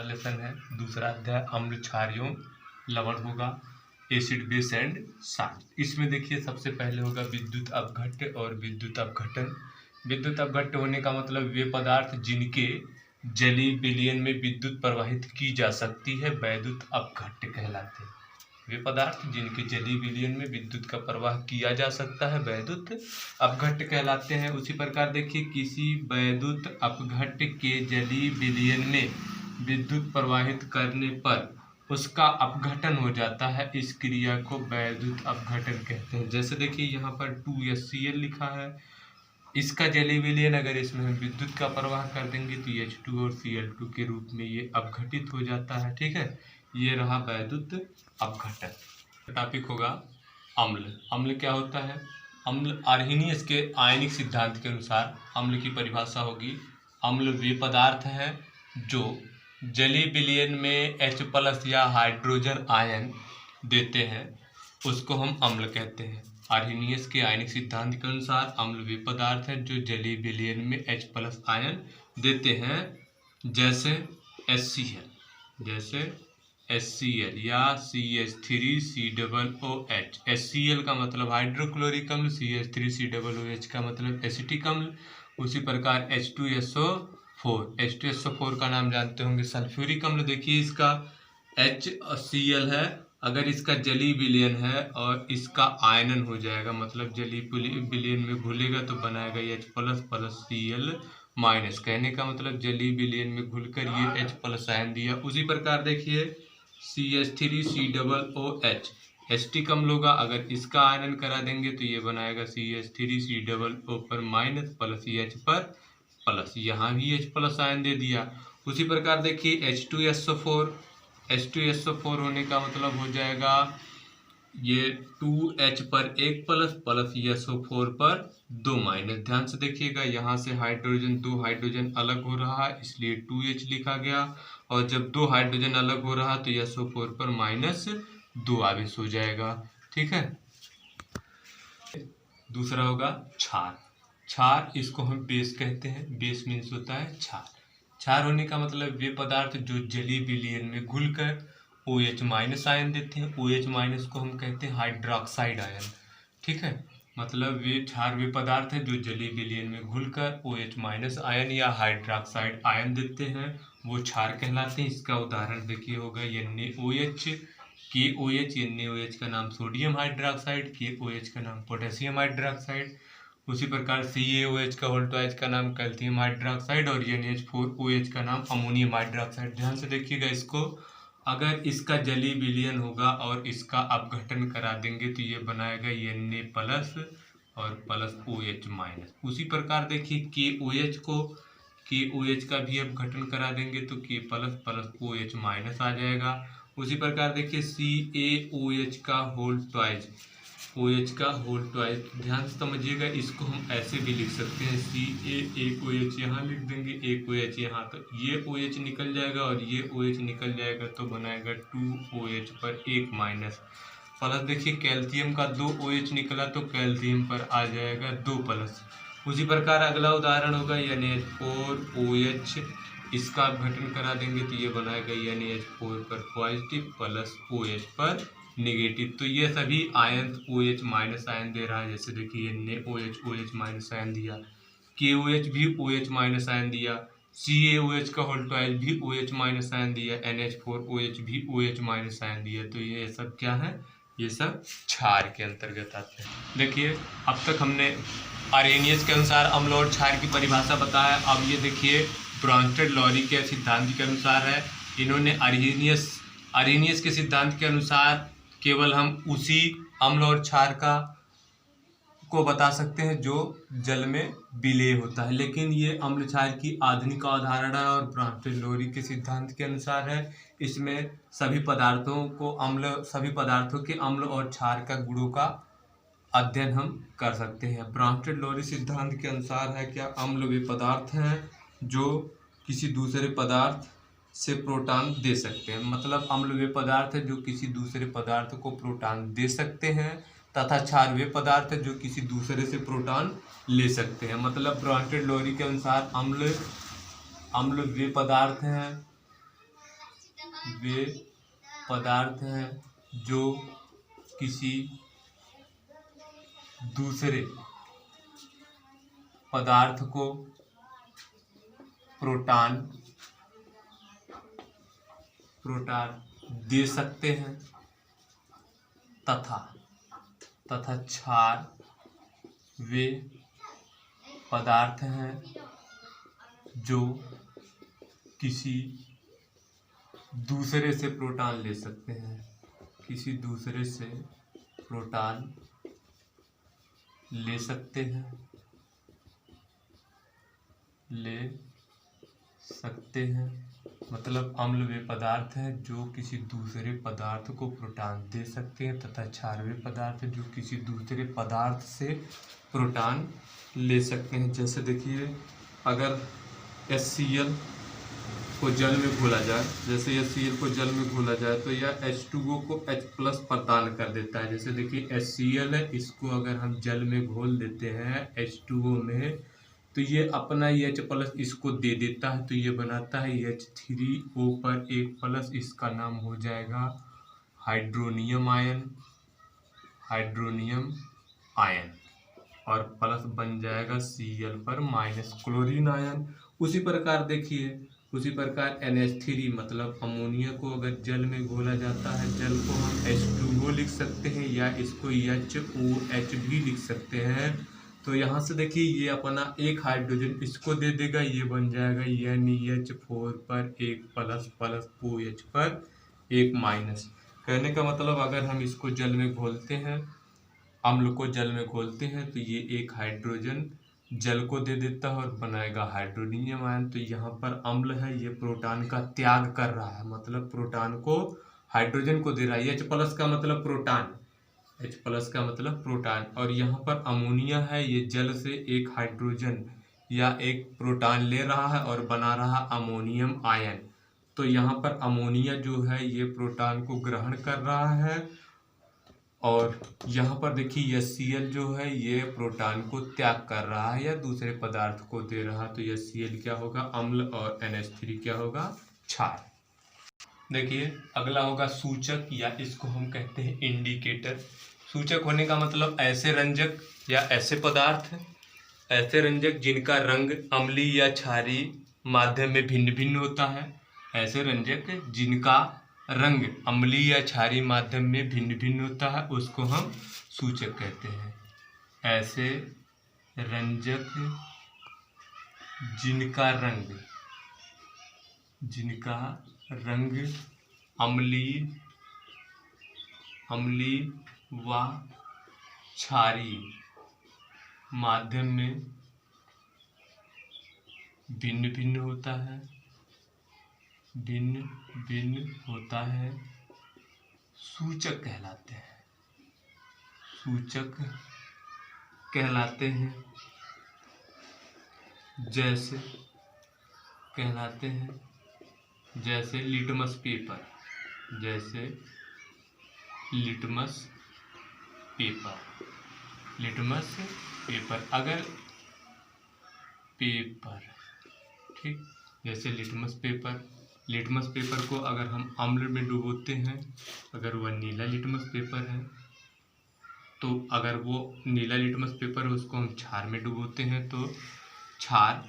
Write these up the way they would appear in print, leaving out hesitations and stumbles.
Lesson है, दूसरा अध्याय अम्ल क्षार एवं लवण होगा, एसिड बेस एंड साल्ट। इसमें देखिए सबसे पहले होगा विद्युत अपघट्य और विद्युत अपघटन। विद्युत अपघट्य होने का मतलब वे पदार्थ जिनके जलीय विलयन में विद्युत प्रवाहित की जा सकती है वैद्युत अपघट्य कहलाते हैं। वे पदार्थ जिनके जलीय विलयन में विद्युत का प्रवाह किया जा सकता है वैद्युत अपघट्य कहलाते हैं। उसी प्रकार देखिए किसी वैद्युत अपघट्य के जलीय विलयन में विद्युत प्रवाहित करने पर उसका अपघटन हो जाता है, इस क्रिया को वैद्युत अपघटन कहते हैं। जैसे देखिए यहाँ पर 2HCl लिखा है, इसका जलीय विलयन अगर इसमें हम विद्युत का प्रवाह कर देंगे तो H2 और Cl2 के रूप में ये अपघटित हो जाता है। ठीक है, ये रहा वैद्युत अपघटन। टॉपिक होगा अम्ल। अम्ल क्या होता है? अम्ल आर्हेनियस के आयनिक सिद्धांत के अनुसार अम्ल की परिभाषा होगी, अम्ल वे पदार्थ हैं जो जलीय विलयन में H+ या हाइड्रोजन आयन देते हैं, उसको हम अम्ल कहते हैं। आर्हेनियस के आयनिक सिद्धांत के अनुसार अम्ल वे पदार्थ हैं जो जलीय विलयन में H+ आयन देते हैं, जैसे HCl या CH3COOH। HCl का मतलब हाइड्रोक्लोरिक अम्ल, CH3COOH का मतलब एसिटिक अम्ल। उसी प्रकार H2SO4 का नाम जानते होंगे सल्फ्यूरिक अम्ल। देखिए इसका HCl है, अगर इसका जलीय विलयन है और इसका आयनन हो जाएगा, मतलब जलीय विलयन में घुलेगा तो बनाएगा H+ Cl-। कहने का मतलब जलीय विलयन में घुलकर ये H+ आयन दिया। उसी प्रकार देखिए CH3COOH एसिटिक अम्ल होगा, अगर इसका आयनन करा देंगे तो ये बनाएगा CH3COO पर माइनस प्लस H पर प्लस, यहाँ भी H+ आयन दे दिया। उसी प्रकार देखिए H2SO4 होने का मतलब हो जाएगा ये 2H पर 1 प्लस SO4 पर 2 माइनस। ध्यान से देखिएगा, यहाँ से हाइड्रोजन 2 हाइड्रोजन अलग हो रहा है इसलिए 2H लिखा गया, और जब 2 हाइड्रोजन अलग हो रहा तो SO4 पर -2 आवेश हो जाएगा। ठीक है, दूसरा होगा क्षार। क्षार इसको हम बेस कहते हैं, बेस मीन्स होता है क्षार। क्षार होने का मतलब वे पदार्थ जो जलीय विलयन में घुलकर OH- आयन देते हैं। OH- को हम कहते हैं हाइड्रोक्साइड आयन। ठीक है, मतलब वे क्षार वे पदार्थ हैं जो जलीय विलयन में घुलकर OH- आयन या हाइड्रोक्साइड आयन देते हैं, वो क्षार कहलाते हैं। इसका उदाहरण देखिए होगा NaOH, KOH। NaOH का नाम सोडियम हाइड्रोक्साइड, KOH का नाम पोटेशियम हाइड्रोक्साइड। उसी प्रकार CaOH का होल ट्वाइस का नाम कैल्शियम हाइड्रोक्साइड और NH4OH का नाम अमोनियम हाइड्रोक्साइड। ध्यान से देखिएगा इसको, अगर इसका जलीय विलयन होगा और इसका अपघटन करा देंगे तो ये बनाएगा Na+ और प्लस OH-। उसी प्रकार देखिए KOH का भी अपघटन करा देंगे तो K+ प्लस OH- आ जाएगा। उसी प्रकार देखिए CaOH का होल ट्वाइस, OH का होल ट्वाइस, ध्यान से समझिएगा, इसको हम ऐसे भी लिख सकते हैं CaOH यहाँ लिख देंगे, एक OH यहाँ, तो ये OH निकल जाएगा और ये OH निकल जाएगा तो बनाएगा 2OH पर 1- प्लस। देखिए कैल्शियम का 2OH निकला तो कैल्शियम पर आ जाएगा 2+। उसी प्रकार अगला उदाहरण होगा NH4OH, इसका अपघटन करा देंगे तो ये बनाएगा NH4 पर पॉजिटिव प्लस OH पर नेगेटिव। तो ये सभी आयन OH- आयन दे रहा है। जैसे देखिए NaOH OH- आयन दिया, KOH भी OH- आयन दिया, CaOH का होल ट्वाइस भी OH- आयन दिया, NH4OH भी OH- आयन दिया। तो ये सब क्या है? ये सब क्षार के अंतर्गत आते हैं। देखिए अब तक हमने आर्हेनियस के अनुसार अम्ल और क्षार की परिभाषा बताया। अब ये देखिए ब्रॉन्स्टेड-लॉरी के सिद्धांत के अनुसार है। इन्होंने आर्हेनियस के सिद्धांत के अनुसार केवल हम उसी अम्ल और क्षार को बता सकते हैं जो जल में विलेय होता है, लेकिन ये अम्ल क्षार की आधुनिक अवधारणा और ब्रॉन्स्टेड-लॉरी के सिद्धांत के अनुसार है। इसमें सभी पदार्थों के अम्ल और क्षार का गुणों का अध्ययन हम कर सकते हैं। ब्रॉन्स्टेड-लॉरी सिद्धांत के अनुसार है क्या, अम्ल वे पदार्थ हैं जो किसी दूसरे पदार्थ से प्रोटॉन दे सकते हैं। मतलब अम्ल वे पदार्थ है जो किसी दूसरे पदार्थ को प्रोटॉन दे सकते हैं, तथा क्षार वे पदार्थ है जो किसी दूसरे से प्रोटॉन ले सकते हैं। मतलब ब्रॉन्स्टेड-लॉरी के अनुसार अम्ल वे पदार्थ हैं वे पदार्थ हैं जो किसी दूसरे पदार्थ को प्रोटॉन दे सकते हैं तथा क्षार वे पदार्थ हैं जो किसी दूसरे से प्रोटॉन ले सकते हैं, किसी दूसरे से प्रोटॉन ले सकते हैं, मतलब अम्ल वे पदार्थ हैं जो किसी दूसरे पदार्थ को प्रोटॉन दे सकते हैं तथा क्षार वे पदार्थ जो किसी दूसरे पदार्थ से प्रोटॉन ले सकते हैं। जैसे देखिए, अगर HCl को जल में घोला जाए, जैसे HCl को जल में घोला जाए तो यह H2O को H+ प्रदान कर देता है। जैसे देखिए HCl है, इसको अगर हम जल में घोल देते हैं H2O में तो ये अपना H+ इसको दे देता है, तो ये बनाता है H3O पर 1+, इसका नाम हो जाएगा हाइड्रोनियम आयन और प्लस बन जाएगा Cl पर - क्लोरीन आयन। उसी प्रकार देखिए, उसी प्रकार NH3 मतलब अमोनिया को अगर जल में घोला जाता है, जल को हम H2O लिख सकते हैं या इसको HOH भी लिख सकते हैं। तो यहाँ से देखिए ये अपना एक हाइड्रोजन इसको दे देगा, ये बन जाएगा NH4 पर 1++ OH पर 1-। कहने का मतलब अगर हम इसको जल में घोलते हैं, अम्ल को जल में घोलते हैं तो ये एक हाइड्रोजन जल को दे देता है और बनाएगा हाइड्रोनियम आयन। तो यहाँ पर अम्ल है, ये प्रोटॉन का त्याग कर रहा है, मतलब प्रोटॉन को हाइड्रोजन को दे रहा है। H+ का मतलब प्रोटॉन, H+ का मतलब प्रोटॉन। और यहाँ पर अमोनिया है, ये जल से एक हाइड्रोजन या एक प्रोटॉन ले रहा है और बना रहा अमोनियम आयन। तो यहाँ पर अमोनिया जो है ये प्रोटॉन को ग्रहण कर रहा है और यहाँ पर देखिए HCl जो है ये प्रोटॉन को त्याग कर रहा है या दूसरे पदार्थ को दे रहा है। तो HCl क्या होगा, अम्ल, और NH3 क्या होगा, क्षार। देखिए अगला होगा सूचक, या इसको हम कहते हैं इंडिकेटर। सूचक होने का मतलब ऐसे रंजक या ऐसे पदार्थ, ऐसे रंजक जिनका रंग अम्लीय या क्षारीय माध्यम में भिन्न भिन्न होता है। ऐसे रंजक जिनका रंग अम्लीय या क्षारीय माध्यम में भिन्न भिन्न होता है उसको हम सूचक कहते हैं। ऐसे रंजक जिनका रंग अम्लीय व क्षारीय माध्यम में भिन्न भिन्न होता है, सूचक कहलाते हैं। जैसे लिटमस पेपर अगर ठीक, जैसे लिटमस पेपर को अगर हम अम्ल में डुबोते हैं, अगर वह नीला लिटमस पेपर है तो अगर वो नीला लिटमस पेपर है उसको हम क्षार में डुबोते हैं तो क्षार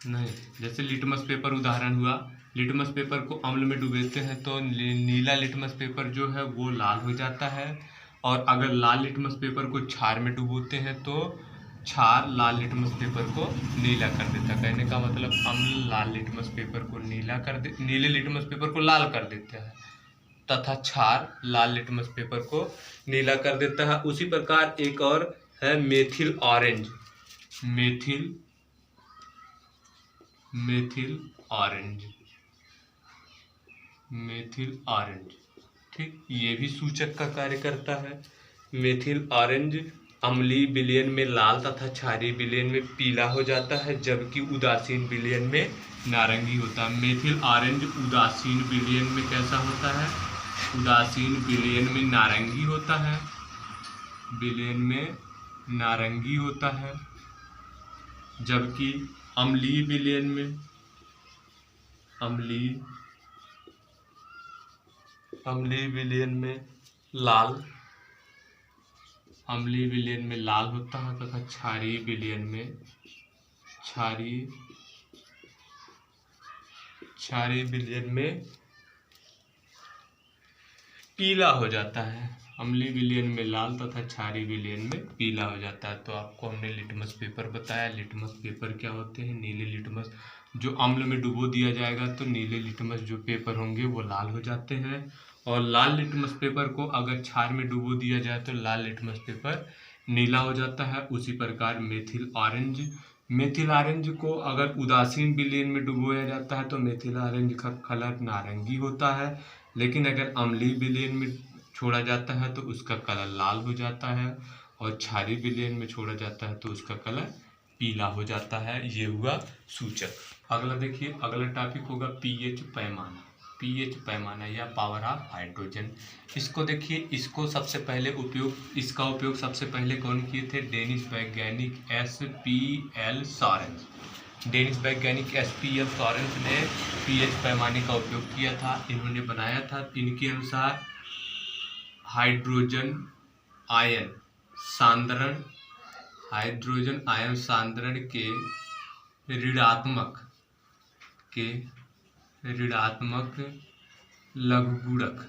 नहीं। जैसे लिटमस पेपर उदाहरण हुआ, लिटमस पेपर को अम्ल में डुबोते हैं तो नीला लिटमस पेपर जो है वो लाल हो जाता है, और अगर लाल लिटमस पेपर को क्षार में डुबोते हैं तो क्षार लाल लिटमस पेपर को नीला कर देता है। कहने का मतलब अम्ल लाल लिटमस पेपर को नीले लिटमस पेपर को लाल कर देता है तथा क्षार लाल लिटमस पेपर को नीला कर देता है। उसी प्रकार एक और है मेथिल ऑरेंज, ठीक, ये भी सूचक का कार्य करता है। मेथिल ऑरेंज अम्लीय विलयन में लाल तथा क्षारीय विलयन में पीला हो जाता है, जबकि उदासीन विलयन में नारंगी होता है। मेथिल ऑरेंज उदासीन विलयन में कैसा होता है, उदासीन विलयन में नारंगी होता है, जबकि अम्लीय विलयन अम्लीय विलयन में लाल होता है तथा क्षारीय विलयन में पीला हो जाता है। अम्लीय विलयन में लाल तथा क्षारीय विलयन में पीला हो जाता है। तो आपको हमने लिटमस पेपर बताया। लिटमस पेपर क्या होते हैं? नीले लिटमस जो अम्ल में डुबो दिया जाएगा तो नीले लिटमस जो पेपर होंगे वो लाल हो जाते हैं, और लाल लिटमस पेपर को अगर क्षार में डुबो दिया जाए तो लाल लिटमस पेपर नीला हो जाता है। उसी प्रकार मेथिल ऑरेंज को अगर उदासीन विलयन में डुबोया जाता है तो मेथिल ऑरेंज का कलर नारंगी होता है, लेकिन अगर अम्लीय विलयन में छोड़ा जाता है तो उसका कलर लाल हो जाता है, और क्षारीय विलयन में छोड़ा जाता है तो उसका कलर पीला हो जाता है। ये हुआ सूचक। अगला देखिए, अगला टॉपिक होगा पीएच पैमाना। पीएच पैमाना या पावर ऑफ हाइड्रोजन। इसको देखिए, इसका उपयोग सबसे पहले कौन किए थे? डेनिश वैज्ञानिक SPL सॉरेंस। डेनिश वैज्ञानिक SPL सॉरेंस ने पीएच पैमाने का उपयोग किया था। इन्होंने बनाया था। इनके अनुसार हाइड्रोजन आयन सांद्रण के ऋणात्मक लघुगुणक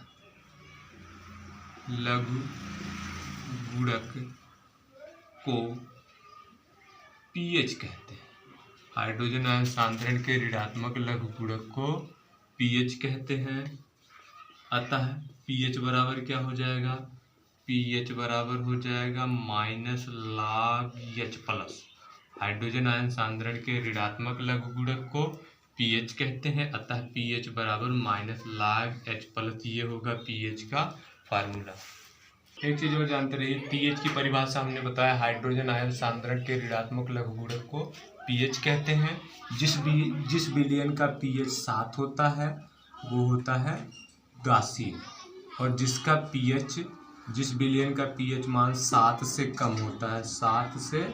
को पीएच कहते हैं। हाइड्रोजन आयन सांद्रण के ऋणात्मक लघुगुणक को पीएच कहते हैं। अतः पीएच बराबर क्या हो जाएगा? पीएच बराबर हो जाएगा -log H+। हाइड्रोजन आयन सांद्रण के ऋणात्मक लघुगुणक को पीएच कहते हैं। अतः पीएच बराबर -log H+। ये होगा पीएच का फार्मूला। एक चीज और जानते रहिए, पीएच की परिभाषा हमने बताया। हाइड्रोजन आयन सांद्रण के ऋणात्मक लघुगुणक को पीएच कहते हैं। जिस विलयन का पीएच 7 होता है वो होता है उदासीन, और जिस विलयन का पीएच मान 7 से कम होता है, 7 से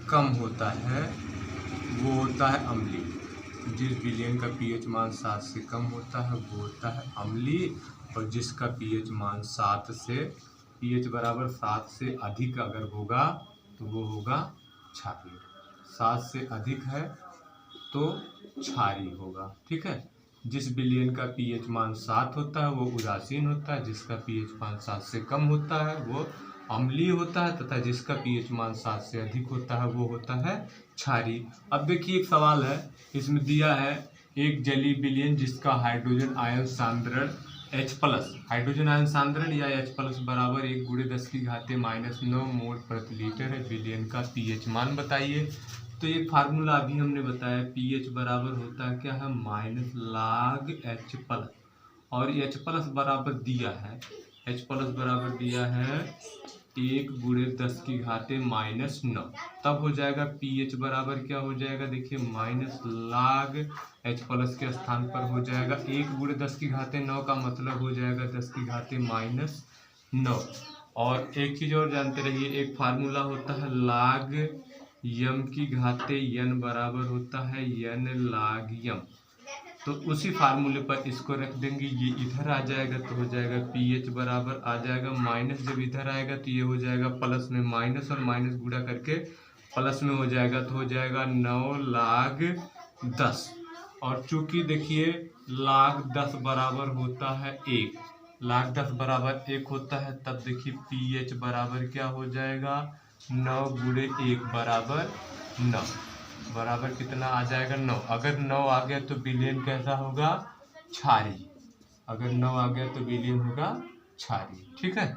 कम होता है वो होता है अम्लीय। जिस विलयन का पीएच मान 7 से कम होता है वो होता है अम्लीय, और जिसका पीएच मान पीएच बराबर 7 से अधिक अगर होगा तो वो होगा क्षारीय। 7 से अधिक है तो क्षारीय होगा। ठीक है। जिस विलयन का पीएच मान 7 होता है वो उदासीन होता है, जिसका पीएच मान 7 से कम होता है वो अम्लीय होता है, तथा जिसका पीएच मान 7 से अधिक होता है वो होता है क्षारीय। अब देखिए, एक सवाल है, इसमें दिया है एक जलीय विलयन जिसका हाइड्रोजन आयन सांद्रण H+, हाइड्रोजन आयन सांद्रण या H+ बराबर 1 × 10⁻⁻⁹ मोल प्रति लीटर है। विलयन का पीएच मान बताइए। तो ये फार्मूला अभी हमने बताया, पीएच बराबर होता है क्या है? -log H+, और H+ बराबर दिया है, H+ बराबर दिया है 1 × 10⁻⁹ तब हो जाएगा पीएच बराबर क्या हो जाएगा? देखिए, -log H+ के स्थान पर हो जाएगा 1 × 10⁻⁹ का मतलब हो जाएगा 10⁻⁹। और एक चीज और जानते रहिए, एक फार्मूला होता है log m⁴n बराबर होता है n log m। तो उसी फार्मूले पर इसको रख देंगे, ये इधर आ जाएगा तो हो जाएगा पीएच बराबर आ जाएगा माइनस, जब इधर आएगा तो ये हो जाएगा प्लस में, माइनस और माइनस गुणा करके प्लस में हो जाएगा तो हो जाएगा 9 log 10। और चूंकि देखिए log 10 बराबर होता है 1, log 10 बराबर 1 होता है, तब देखिए पीएच बराबर क्या हो जाएगा? 9 × 1 बराबर 9, बराबर कितना आ जाएगा? 9। अगर 9 आ गया तो विलयन कैसा होगा? क्षारीय। अगर 9 आ गया तो विलयन होगा क्षारीय। ठीक है।